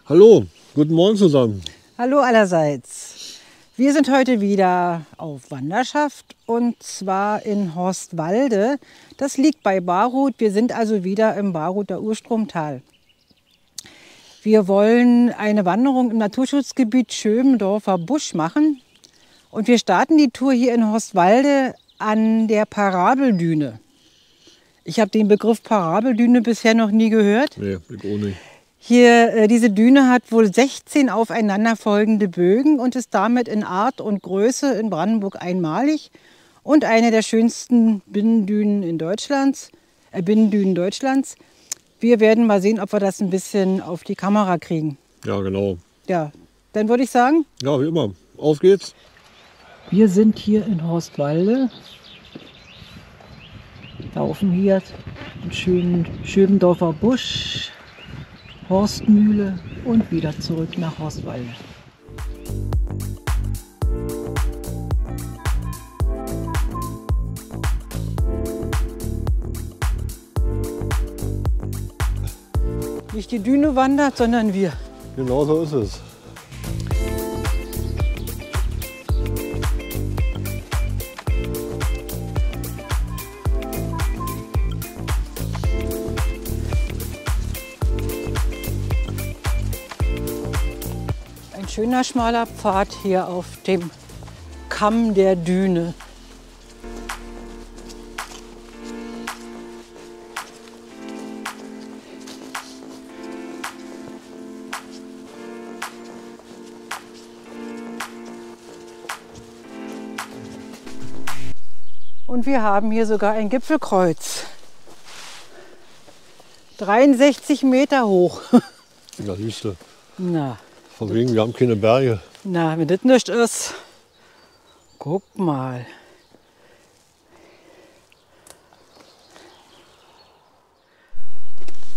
Hallo, guten Morgen zusammen. Hallo allerseits. Wir sind heute wieder auf Wanderschaft und zwar in Horstwalde. Das liegt bei Barut. Wir sind also wieder im Baruter Urstromtal. Wir wollen eine Wanderung im Naturschutzgebiet Schöbendorfer Busch machen. Und wir starten die Tour hier in Horstwalde an der Parabeldüne. Ich habe den Begriff Parabeldüne bisher noch nie gehört. Nee, ich auch nicht. Hier, diese Düne hat wohl 16 aufeinanderfolgende Bögen und ist damit in Art und Größe in Brandenburg einmalig und eine der schönsten Binnendünen Deutschlands. Wir werden mal sehen, ob wir das ein bisschen auf die Kamera kriegen. Ja, genau. Ja, dann würde ich sagen. Ja, wie immer. Auf geht's. Wir sind hier in Horstwalde, laufen hier im schönen Schöbendorfer Busch, Horstmühle und wieder zurück nach Horstwalde. Nicht die Düne wandert, sondern wir. Genau so ist es. Ein schöner schmaler Pfad hier auf dem Kamm der Düne. Und wir haben hier sogar ein Gipfelkreuz. 63 Meter hoch. Ja, siehst du. Na. Von wegen, wir haben keine Berge. Na, wenn das nicht ist, guck mal.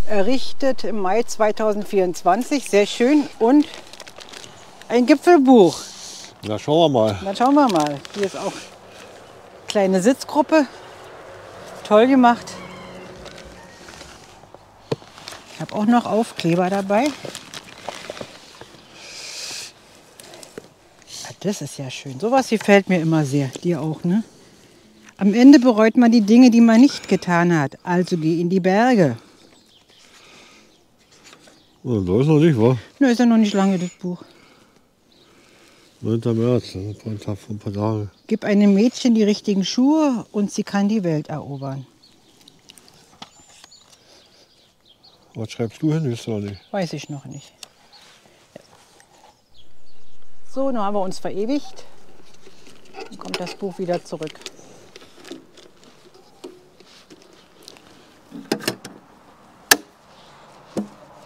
Errichtet im Mai 2024, sehr schön. Und ein Gipfelbuch. Na, schauen wir mal. Dann schauen wir mal. Hier ist auch eine kleine Sitzgruppe. Toll gemacht. Ich habe auch noch Aufkleber dabei. Das ist ja schön. Sowas gefällt mir immer sehr. Dir auch, ne? Am Ende bereut man die Dinge, die man nicht getan hat. Also geh in die Berge. Oh, da ist noch nicht, wa? Ne, ist ja noch nicht lange, das Buch. 9. März, ein paar Tage. Gib einem Mädchen die richtigen Schuhe und sie kann die Welt erobern. Was schreibst du hin? Wisst du noch nicht. Weiß ich noch nicht. So, nun haben wir uns verewigt. Dann kommt das Buch wieder zurück.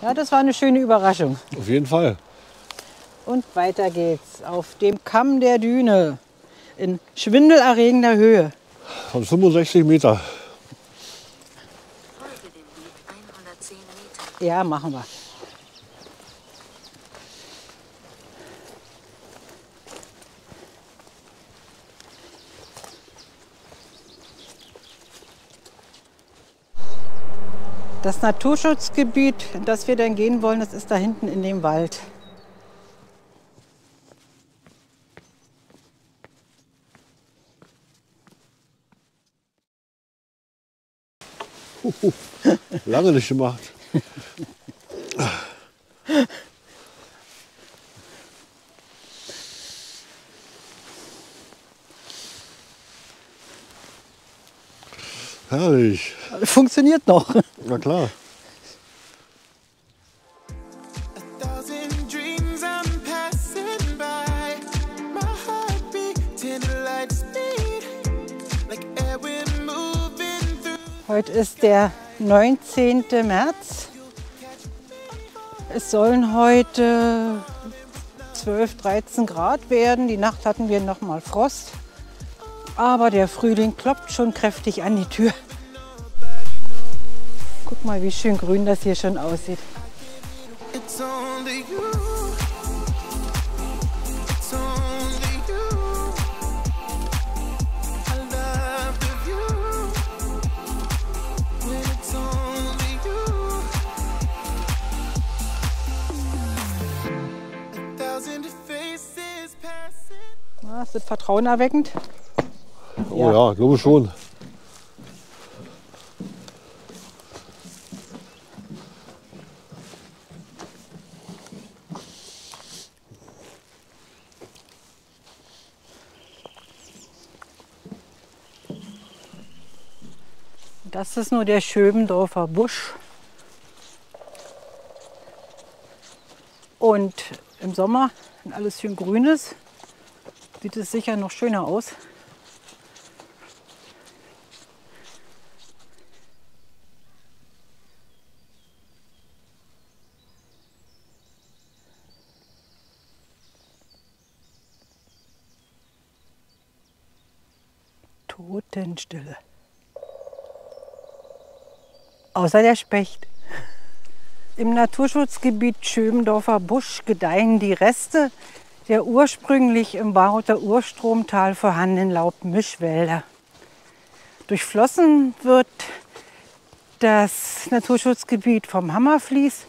Ja, das war eine schöne Überraschung. Auf jeden Fall. Und weiter geht's auf dem Kamm der Düne in schwindelerregender Höhe. Von 65 Meter. Folge dem Weg 110 Meter. Ja, machen wir. Das Naturschutzgebiet, in das wir dann gehen wollen, das ist da hinten in dem Wald. Lange nicht gemacht. Herrlich. Funktioniert noch. Na klar. Heute ist der 19. März. Es sollen heute 12, 13 Grad werden. Die Nacht hatten wir noch mal Frost. Aber der Frühling klopft schon kräftig an die Tür. Guck mal, wie schön grün das hier schon aussieht. Ist das vertrauenerweckend? Oh ja, glaube schon. Das ist nur der Schöbendorfer Busch. Und im Sommer, wenn alles schön grün ist, sieht es sicher noch schöner aus. Totenstille. Außer der Specht. Im Naturschutzgebiet Schöbendorfer Busch gedeihen die Reste der ursprünglich im Baruther Urstromtal vorhandenen Laubmischwälder. Durchflossen wird das Naturschutzgebiet vom Hammerflies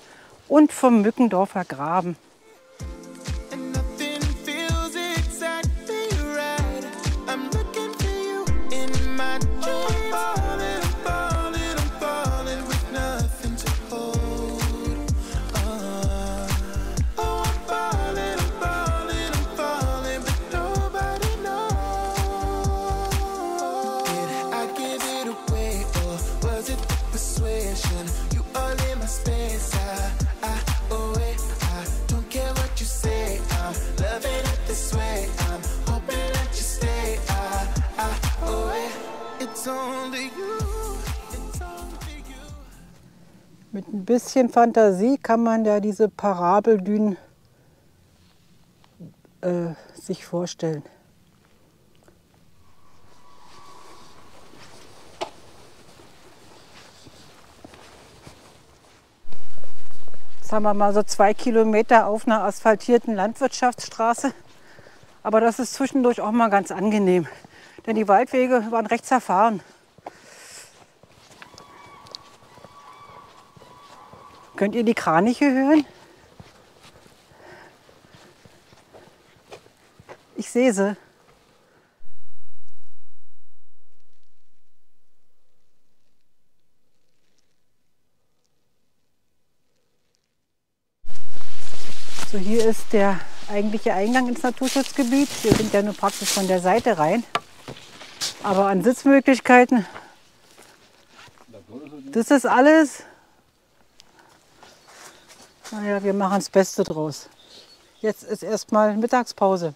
und vom Mückendorfer Graben. Mit ein bisschen Fantasie kann man ja diese Parabeldünen sich vorstellen. Jetzt haben wir mal so 2 Kilometer auf einer asphaltierten Landwirtschaftsstraße. Aber das ist zwischendurch auch mal ganz angenehm, denn die Waldwege waren recht zerfahren. Könnt ihr die Kraniche hören? Ich sehe sie. So, hier ist der eigentliche Eingang ins Naturschutzgebiet. Wir sind ja nur praktisch von der Seite rein. Aber an Sitzmöglichkeiten, das ist alles. Naja, wir machen das Beste draus. Jetzt ist erstmal Mittagspause.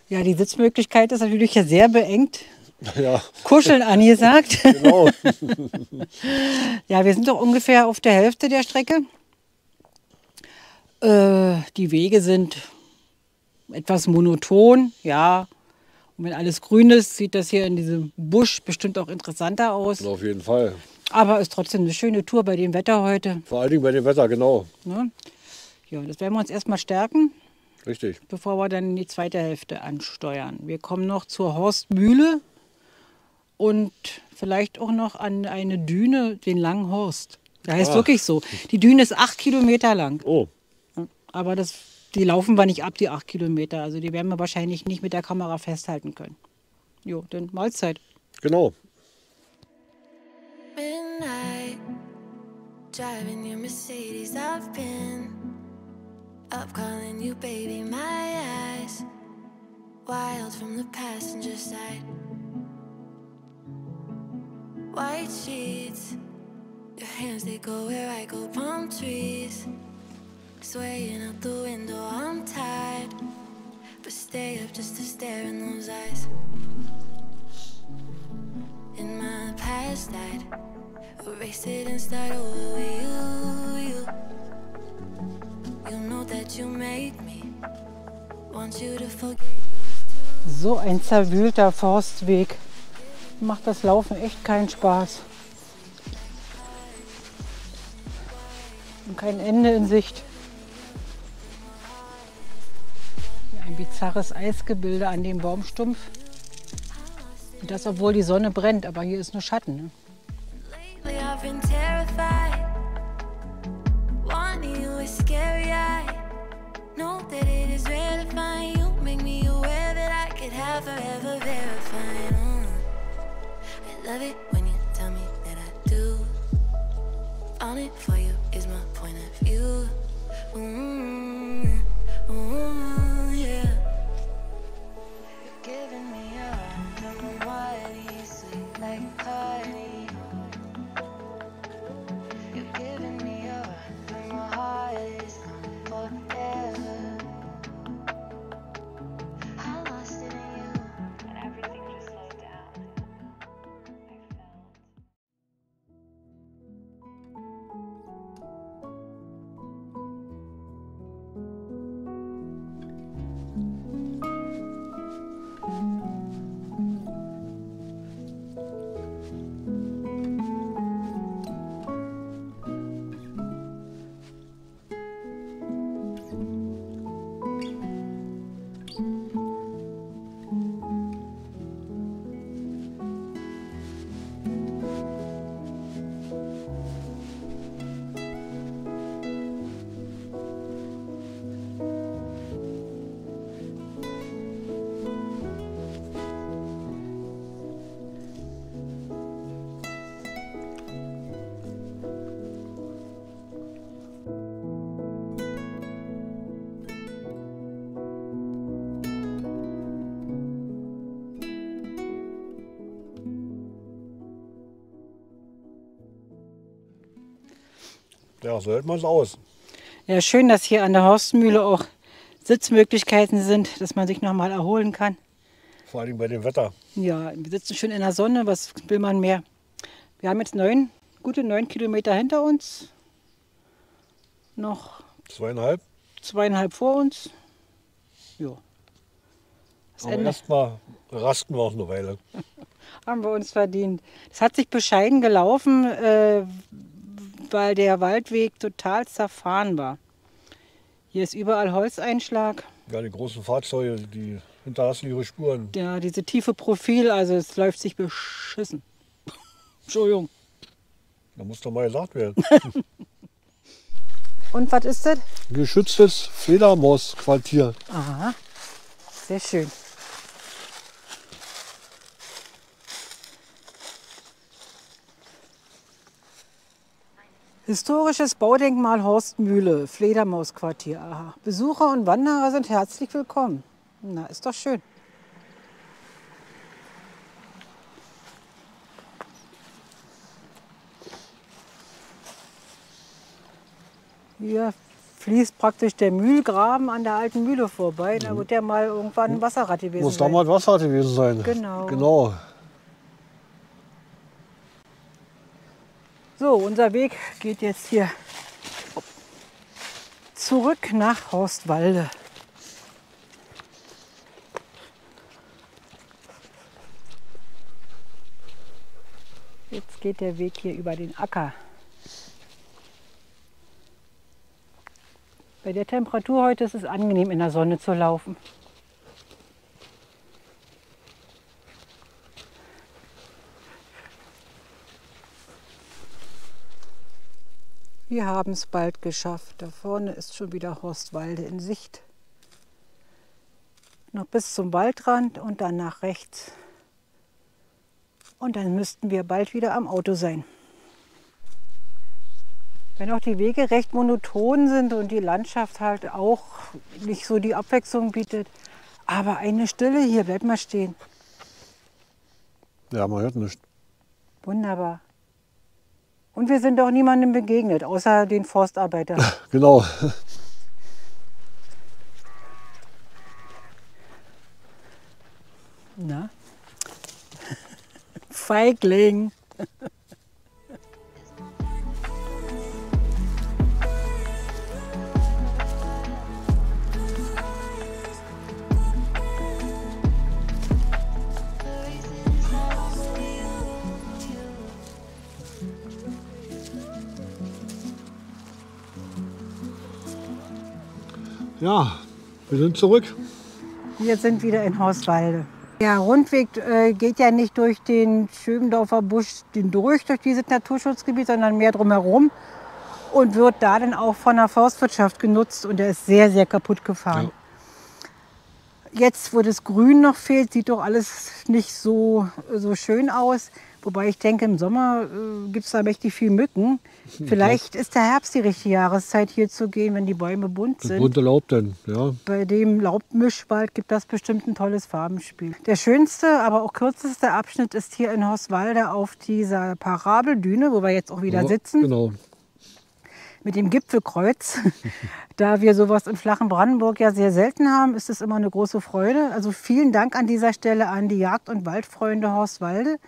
Ja, die Sitzmöglichkeit ist natürlich sehr beengt. Ja. Kuscheln angesagt. Genau. Ja, wir sind doch ungefähr auf der Hälfte der Strecke. Die Wege sind etwas monoton, ja. Und wenn alles grün ist, sieht das hier in diesem Busch bestimmt auch interessanter aus. Auf jeden Fall. Aber ist trotzdem eine schöne Tour bei dem Wetter heute. Vor allen Dingen bei dem Wetter, genau. Ne? Ja, das werden wir uns erstmal stärken, Richtig. bevor wir dann in die zweite Hälfte ansteuern. Wir kommen noch zur Horstmühle und vielleicht auch noch an eine Düne, den Langen Horst. Da heißt wirklich so. Die Düne ist 8 Kilometer lang. Oh, Aber die laufen wir nicht ab, die 8 Kilometer. Also die werden wir wahrscheinlich nicht mit der Kamera festhalten können. Jo, dann Mahlzeit. genau. Midnight, driving your Mercedes. I've been up calling you, baby. My eyes wild from the passenger side. White sheets, your hands they go where I go. Palm trees, swaying out the window. I'm tired, but stay up just to stare in those eyes. In my past I'd erase it and start over with you. You know that you made me want you to forget. So ein zerwühlter Forstweg. Macht das Laufen echt keinen Spaß. Und kein Ende in Sicht. Ein bizarres Eisgebilde an dem Baumstumpf. Und das, obwohl die Sonne brennt, aber hier ist nur Schatten. Ne? Lately I've been terrified. Wanting you is scary. I know that it is rare to find you. Make me aware that I Love it when you tell me that I do. Falling for you is my point of view. Yeah. You're giving me up, I'm mighty sweet like honey. You're giving me up, and my heart is gone forever. I lost it in you, and everything just slowed down. I felt. Ja, so hält man es aus. Ja, schön, dass hier an der Horstmühle auch Sitzmöglichkeiten sind, dass man sich noch mal erholen kann. Vor allem bei dem Wetter. Ja, wir sitzen schön in der Sonne, was will man mehr? Wir haben jetzt gute 9 Kilometer hinter uns. Noch 2,5. 2,5 vor uns. Ja. Das Aber Ende erstmal rasten wir auch eine Weile. haben wir uns verdient. Es hat sich bescheiden gelaufen, weil der Waldweg total zerfahren war. Hier ist überall Holzeinschlag. Ja, die großen Fahrzeuge, die hinterlassen ihre Spuren. Ja, diese tiefe Profil, also es läuft sich beschissen. Entschuldigung. Da muss doch mal gesagt werden. Und was ist das? Geschütztes Fledermausquartier. Aha, sehr schön. Historisches Baudenkmal Horstmühle, Fledermausquartier. Aha. Besucher und Wanderer sind herzlich willkommen. Na, ist doch schön. Hier fließt praktisch der Mühlgraben an der alten Mühle vorbei. Da wird ja mal irgendwann ein Wasserrad gewesen Muss sein. damals Wasser gewesen sein. Genau. Genau. So, unser Weg geht jetzt hier zurück nach Horstwalde. Jetzt geht der Weg hier über den Acker. Bei der Temperatur heute ist es angenehm, in der Sonne zu laufen. Wir haben es bald geschafft. Da vorne ist schon wieder Horstwalde in Sicht. Noch bis zum Waldrand und dann nach rechts. Und dann müssten wir bald wieder am Auto sein. Wenn auch die Wege recht monoton sind und die Landschaft halt auch nicht so die Abwechslung bietet. Aber eine Stille hier, bleibt mal stehen. Ja, man hört nichts. Wunderbar. Und wir sind auch niemandem begegnet, außer den Forstarbeitern. Genau. Na? Feigling. Ja, wir sind zurück. Wir sind wieder in Horstwalde. Der Rundweg geht ja nicht durch den Schöbendorfer Busch durch dieses Naturschutzgebiet, sondern mehr drumherum und wird da dann auch von der Forstwirtschaft genutzt und der ist sehr, sehr kaputt gefahren. Ja. Jetzt, wo das Grün noch fehlt, sieht doch alles nicht so schön aus. Wobei ich denke, im Sommer gibt es da mächtig viel Mücken. Vielleicht ist der Herbst die richtige Jahreszeit, hier zu gehen, wenn die Bäume bunt Das sind. bunte Laub dann, ja. Bei dem Laubmischwald gibt das bestimmt ein tolles Farbenspiel. Der schönste, aber auch kürzeste Abschnitt ist hier in Horswalde auf dieser Parabeldüne, wo wir jetzt auch wieder sitzen. Genau. Mit dem Gipfelkreuz. Da wir sowas in flachen Brandenburg ja sehr selten haben, ist es immer eine große Freude. Also vielen Dank an dieser Stelle an die Jagd- und Waldfreunde Horswalde,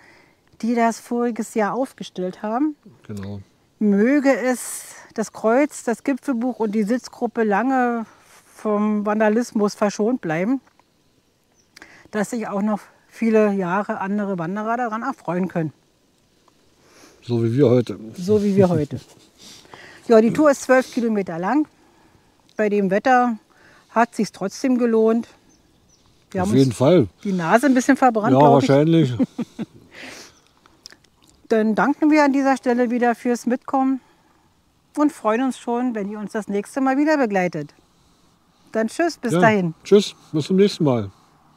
die das voriges Jahr aufgestellt haben. Genau. Möge es das Kreuz, das Gipfelbuch und die Sitzgruppe lange vom Vandalismus verschont bleiben, dass sich auch noch viele Jahre andere Wanderer daran erfreuen können. So wie wir heute. So wie wir heute. Ja, die Tour ist 12 Kilometer lang. Bei dem Wetter hat es sich trotzdem gelohnt. Wir Auf haben jeden uns Fall. die Nase ein bisschen verbrannt, Ja, glaube ich. wahrscheinlich. Dann danken wir an dieser Stelle wieder fürs Mitkommen und freuen uns schon, wenn ihr uns das nächste Mal wieder begleitet. Dann tschüss, bis Ja. dahin. Tschüss, bis zum nächsten Mal.